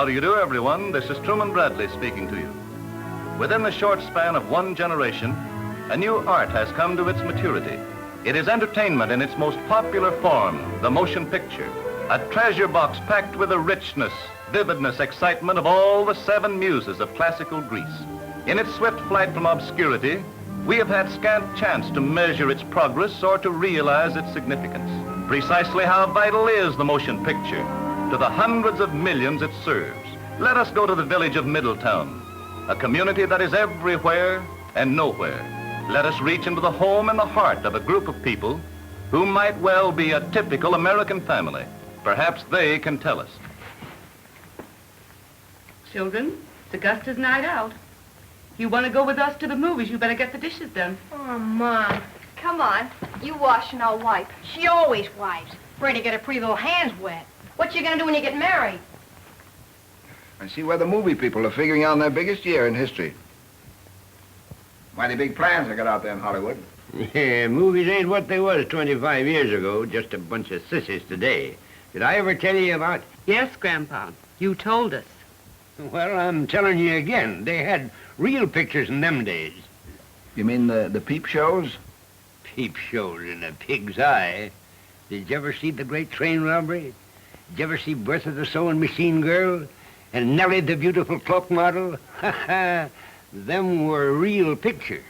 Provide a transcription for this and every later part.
How do you do, everyone? This is Truman Bradley speaking to you. Within the short span of one generation, a new art has come to its maturity. It is entertainment in its most popular form, the motion picture, a treasure box packed with the richness, vividness, excitement of all the seven muses of classical Greece. In its swift flight from obscurity, we have had scant chance to measure its progress or to realize its significance. Precisely how vital is the motion picture to the hundreds of millions it serves? Let us go to the village of Middletown, a community that is everywhere and nowhere. Let us reach into the home and the heart of a group of people who might well be a typical American family. Perhaps they can tell us. Children, it's Augusta's night out. If you want to go with us to the movies, you better get the dishes done. Oh, Mom. Come on. You wash and I'll wipe. She always wipes. Afraid to get her pretty little hands wet. What you gonna do when you get married? I see why the movie people are figuring out their biggest year in history. Mighty big plans they got out there in Hollywood. Yeah, movies ain't what they was 25 years ago, just a bunch of sissies today. Did I ever tell you about... Yes, Grandpa. You told us. Well, I'm telling you again. They had real pictures in them days. You mean the peep shows? Peep shows in a pig's eye. Did you ever see The Great Train Robbery? Did you ever see Bertha the Sewing Machine Girl? And Nellie the Beautiful Cloak Model? Ha ha! Them were real pictures.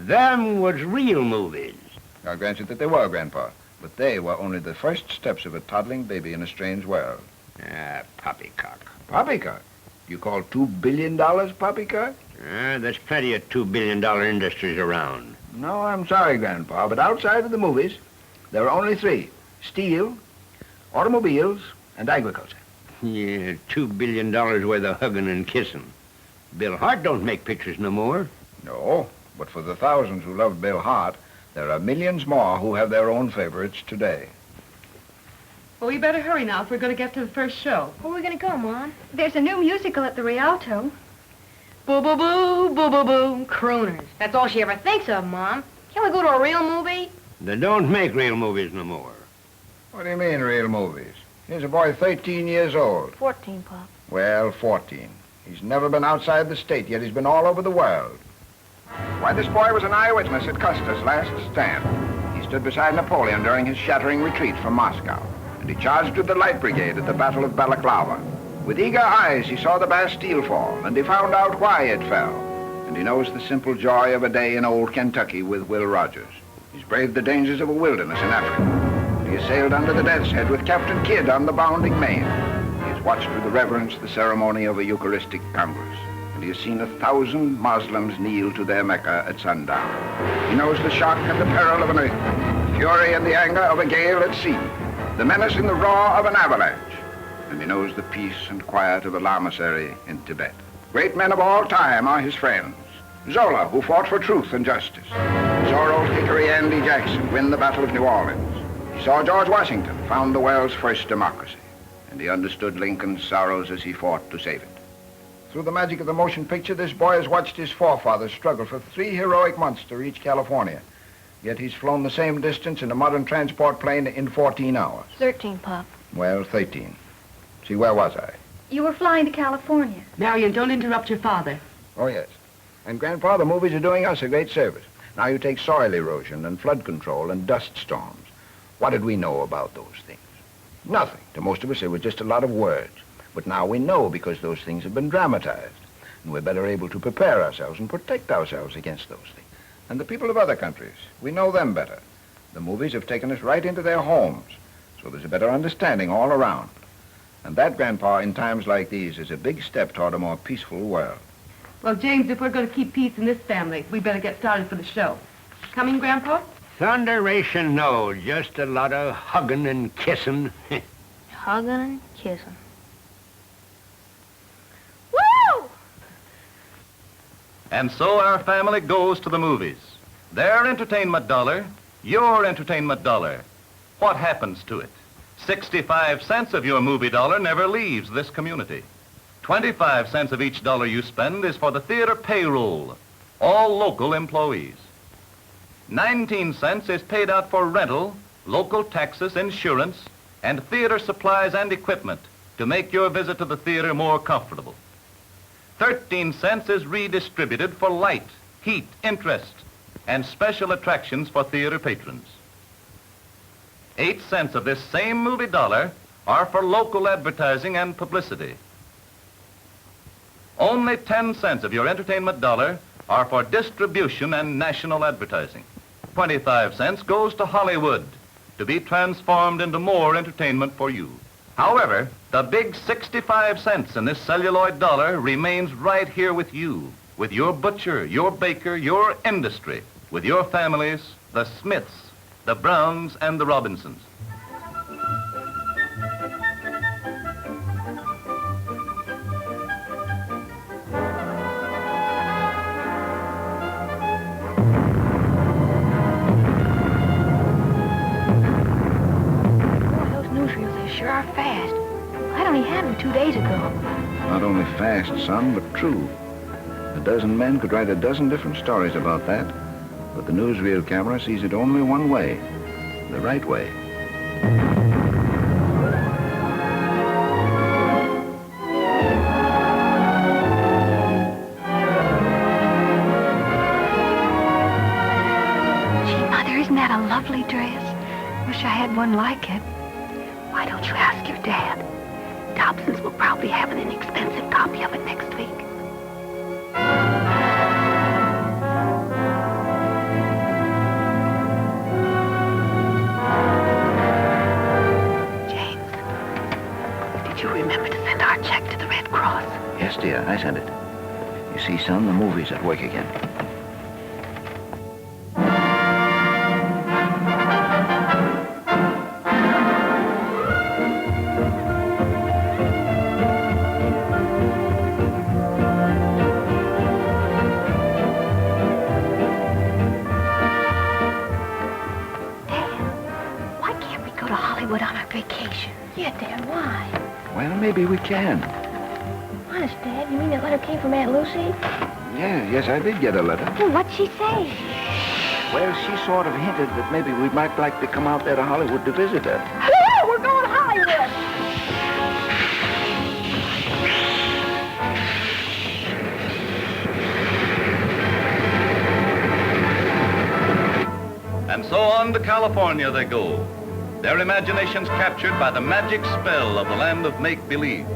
Them was real movies. I'll grant you that they were, Grandpa. But they were only the first steps of a toddling baby in a strange world. Ah, poppycock. Poppycock? You call $2 billion poppycock? There's plenty of $2 billion industries around. No, I'm sorry, Grandpa, but outside of the movies, there are only three. Steel, automobiles, and agriculture. Yeah, $2 billion worth of hugging and kissing. Bill Hart don't make pictures no more. No, but for the thousands who loved Bill Hart, there are millions more who have their own favorites today. Well, we better hurry now if we're going to get to the first show. Where are we gonna go, Mom? There's a new musical at the Rialto. Boo, boo, boo, boo, boo, boo. Crooners. That's all she ever thinks of, Mom. Can't we go to a real movie? They don't make real movies no more. What do you mean, real movies? Here's a boy 13 years old. 14, Pop. Well, 14. He's never been outside the state, yet he's been all over the world. Why, this boy was an eyewitness at Custer's last stand. He stood beside Napoleon during his shattering retreat from Moscow, and he charged with the Light Brigade at the Battle of Balaclava. With eager eyes, he saw the Bastille fall, and he found out why it fell. And he knows the simple joy of a day in old Kentucky with Will Rogers. He's braved the dangers of a wilderness in Africa. He has sailed under the Death's Head with Captain Kidd on the bounding Maine. He has watched with reverence the ceremony of a Eucharistic Congress. And he has seen 1,000 Muslims kneel to their Mecca at sundown. He knows the shock and the peril of an earthquake, the fury and the anger of a gale at sea, the menace and the roar of an avalanche. And he knows the peace and quiet of a lamasery in Tibet. Great men of all time are his friends. Zola, who fought for truth and justice. He saw Old Hickory Andy Jackson win the Battle of New Orleans. He saw George Washington found the world's first democracy. And he understood Lincoln's sorrows as he fought to save it. Through the magic of the motion picture, this boy has watched his forefathers struggle for 3 heroic months to reach California. Yet he's flown the same distance in a modern transport plane in 14 hours. 13, Pop. Well, 13. See, where was I? You were flying to California. Marion, don't interrupt your father. Oh, yes. And, Grandpa, the movies are doing us a great service. Now you take soil erosion and flood control and dust storms. What did we know about those things? Nothing. To most of us, it was just a lot of words. But now we know because those things have been dramatized. And we're better able to prepare ourselves and protect ourselves against those things. And the people of other countries, we know them better. The movies have taken us right into their homes. So there's a better understanding all around. And that, Grandpa, in times like these, is a big step toward a more peaceful world. Well, James, if we're going to keep peace in this family, we better get started for the show. Coming, Grandpa? Thunderation, no. Just a lot of hugging and kissing. Hugging and kissing. Woo! And so our family goes to the movies. Their entertainment dollar, your entertainment dollar. What happens to it? 65 cents of your movie dollar never leaves this community. 25 cents of each dollar you spend is for the theater payroll, all local employees. 19 cents is paid out for rental, local taxes, insurance, and theater supplies and equipment to make your visit to the theater more comfortable. 13 cents is redistributed for light, heat, interest, and special attractions for theater patrons. 8 cents of this same movie dollar are for local advertising and publicity. Only 10 cents of your entertainment dollar are for distribution and national advertising. 25 cents goes to Hollywood to be transformed into more entertainment for you. However, the big 65 cents in this celluloid dollar remains right here with you, with your butcher, your baker, your industry, with your families, the Smiths, the Browns, and the Robinsons. Boy, those newsreels, they sure are fast. I only had them 2 days ago. Not only fast, son, but true. A dozen men could write a dozen different stories about that. But the newsreel camera sees it only one way, the right way. Gee, Mother, isn't that a lovely dress? Wish I had one like it. Why don't you ask your dad? Dobson's will probably have an inexpensive copy of it next week. Did you remember to send our check to the Red Cross? Yes, dear, I sent it. You see, son, the movie's at work again. Dad, why can't we go to Hollywood on our vacation? Yeah, Dad, why? Well, maybe we can. Honest, Dad, you mean that letter came from Aunt Lucy? Yes, I did get a letter. Well, what'd she say? Well, she sort of hinted that maybe we might like to come out there to Hollywood to visit her. Yeah, we're going to Hollywood! And so on to California they go, their imaginations captured by the magic spell of the land of make-believe.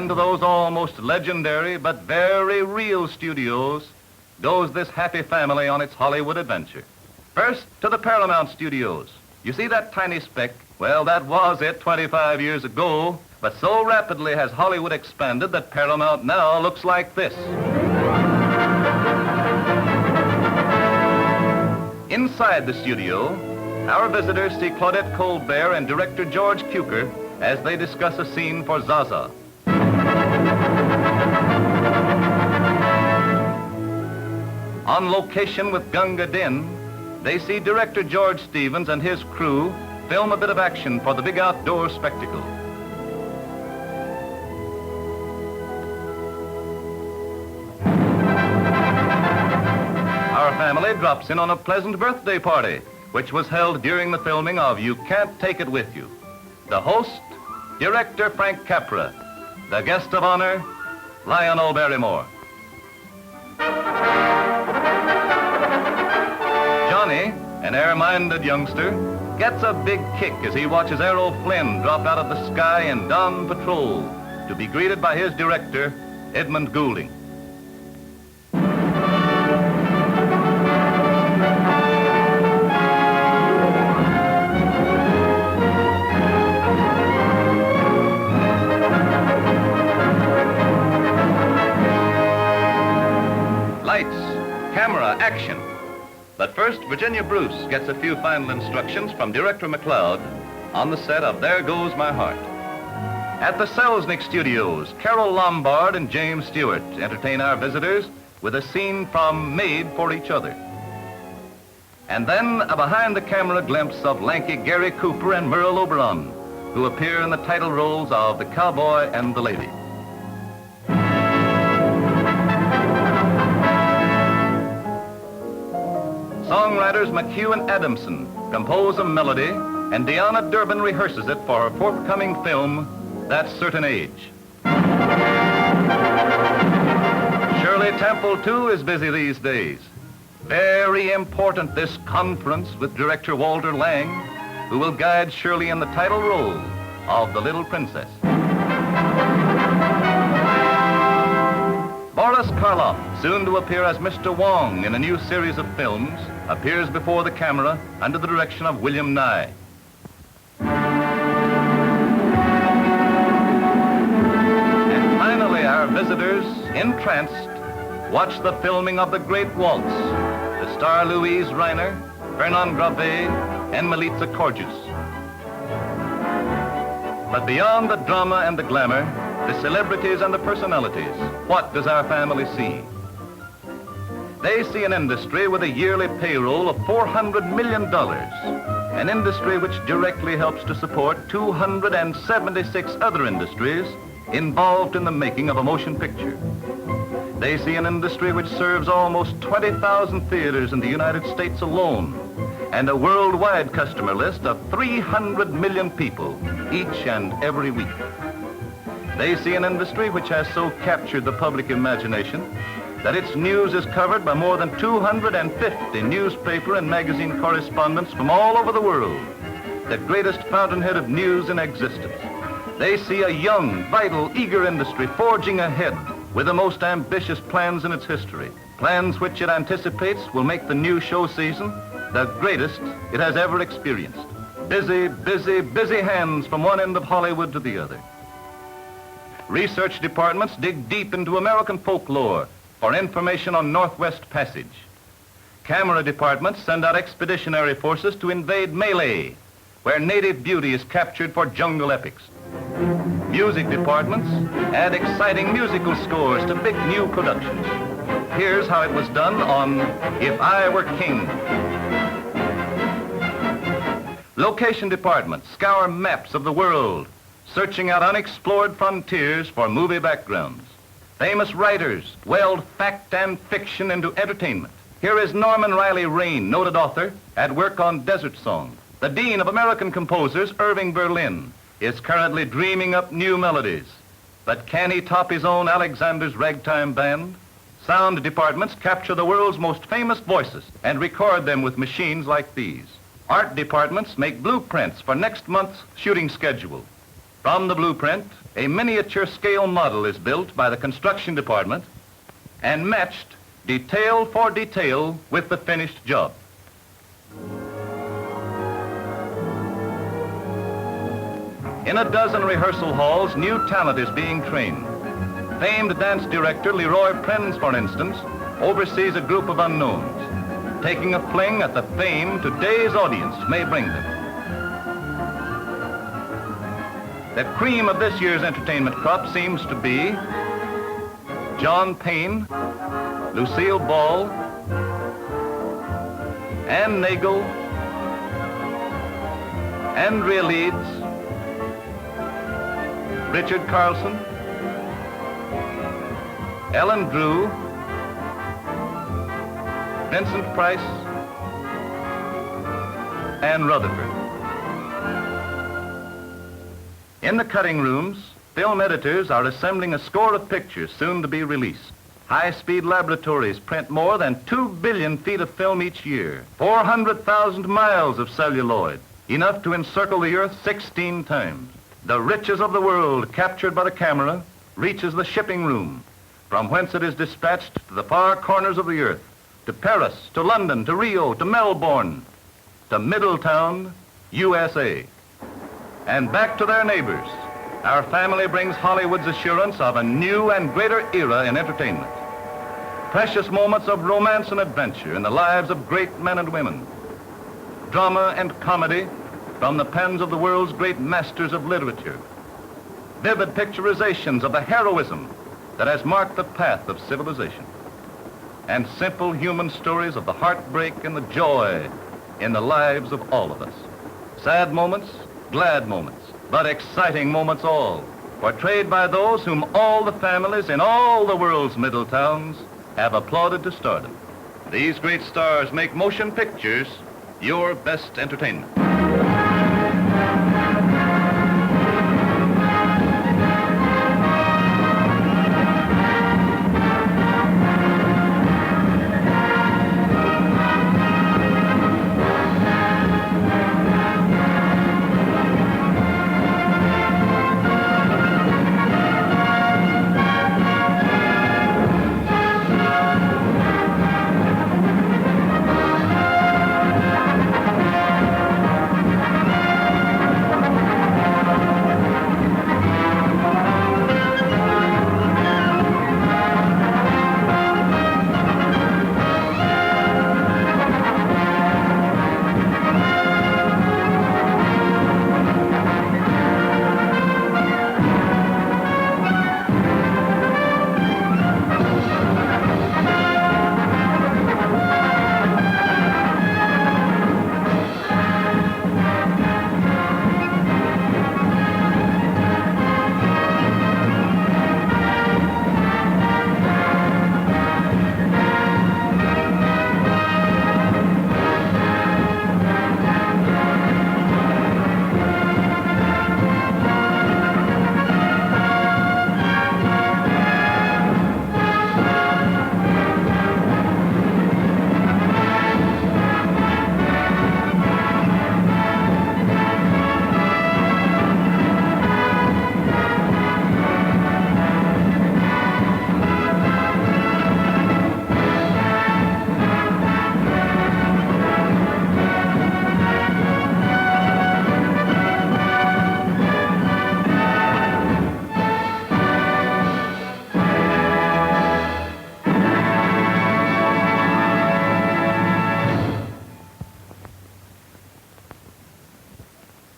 And to those almost legendary but very real studios goes this happy family on its Hollywood adventure. First, to the Paramount Studios. You see that tiny speck? Well, that was it 25 years ago, but so rapidly has Hollywood expanded that Paramount now looks like this. Inside the studio, our visitors see Claudette Colbert and director George Cukor as they discuss a scene for Zaza. On location with Gunga Din, they see director George Stevens and his crew film a bit of action for the big outdoor spectacle. Our family drops in on a pleasant birthday party, which was held during the filming of You Can't Take It With You. The host, director Frank Capra. The guest of honor, Lionel Barrymore. Johnny, an air-minded youngster, gets a big kick as he watches Errol Flynn drop out of the sky in Dawn Patrol to be greeted by his director, Edmund Goulding. Lights, camera, action. But first, Virginia Bruce gets a few final instructions from Director McLeod on the set of There Goes My Heart. At the Selznick Studios, Carol Lombard and James Stewart entertain our visitors with a scene from Made for Each Other. And then a behind-the-camera glimpse of lanky Gary Cooper and Merle Oberon, who appear in the title roles of The Cowboy and the Lady. Songwriters McHugh and Adamson compose a melody, and Deanna Durbin rehearses it for her forthcoming film, That Certain Age. Shirley Temple, too, is busy these days. Very important, this conference with director Walter Lang, who will guide Shirley in the title role of The Little Princess. Boris Karloff, soon to appear as Mr. Wong in a new series of films, appears before the camera under the direction of William Nye. And finally, our visitors, entranced, watch the filming of The Great Waltz, to star Louise Reiner, Fernand Gravé, and Milica Corjus. But beyond the drama and the glamour, the celebrities and the personalities, what does our family see? They see an industry with a yearly payroll of $400 million, an industry which directly helps to support 276 other industries involved in the making of a motion picture. They see an industry which serves almost 20,000 theaters in the United States alone, and a worldwide customer list of 300 million people each and every week. They see an industry which has so captured the public imagination that its news is covered by more than 250 newspaper and magazine correspondents from all over the world, the greatest fountainhead of news in existence. They see a young, vital, eager industry forging ahead with the most ambitious plans in its history, plans which it anticipates will make the new show season the greatest it has ever experienced. Busy, busy, busy hands from one end of Hollywood to the other. Research departments dig deep into American folklore for information on Northwest Passage. Camera departments send out expeditionary forces to invade Malay, where native beauty is captured for jungle epics. Music departments add exciting musical scores to big new productions. Here's how it was done on If I Were King. Location departments scour maps of the world, searching out unexplored frontiers for movie backgrounds. Famous writers weld fact and fiction into entertainment. Here is Norman Riley Raine, noted author, at work on Desert Song. The Dean of American Composers, Irving Berlin, is currently dreaming up new melodies. But can he top his own Alexander's Ragtime Band? Sound departments capture the world's most famous voices and record them with machines like these. Art departments make blueprints for next month's shooting schedule. From the blueprint, a miniature scale model is built by the construction department and matched detail for detail with the finished job. In a dozen rehearsal halls, new talent is being trained. Famed dance director Leroy Prince, for instance, oversees a group of unknowns, taking a fling at the fame today's audience may bring them. The cream of this year's entertainment crop seems to be John Payne, Lucille Ball, Ann Nagel, Andrea Leeds, Richard Carlson, Ellen Drew, Vincent Price, and Rutherford. In the cutting rooms, film editors are assembling a score of pictures soon to be released. High-speed laboratories print more than 2 billion feet of film each year, 400,000 miles of celluloid, enough to encircle the Earth 16 times. The riches of the world captured by the camera reaches the shipping room, from whence it is dispatched to the far corners of the Earth, to Paris, to London, to Rio, to Melbourne, to Middletown, USA. And back to their neighbors, our family brings Hollywood's assurance of a new and greater era in entertainment. Precious moments of romance and adventure in the lives of great men and women. Drama and comedy from the pens of the world's great masters of literature. Vivid picturizations of the heroism that has marked the path of civilization. And simple human stories of the heartbreak and the joy in the lives of all of us. Sad moments, glad moments, but exciting moments all, portrayed by those whom all the families in all the world's middle towns have applauded to stardom. These great stars make motion pictures your best entertainment.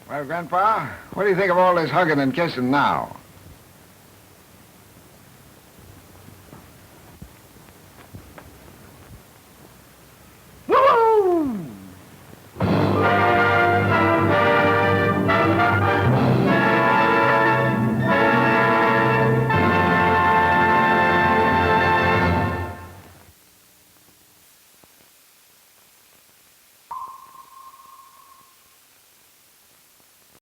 Well, Grandpa, what do you think of all this hugging and kissing now?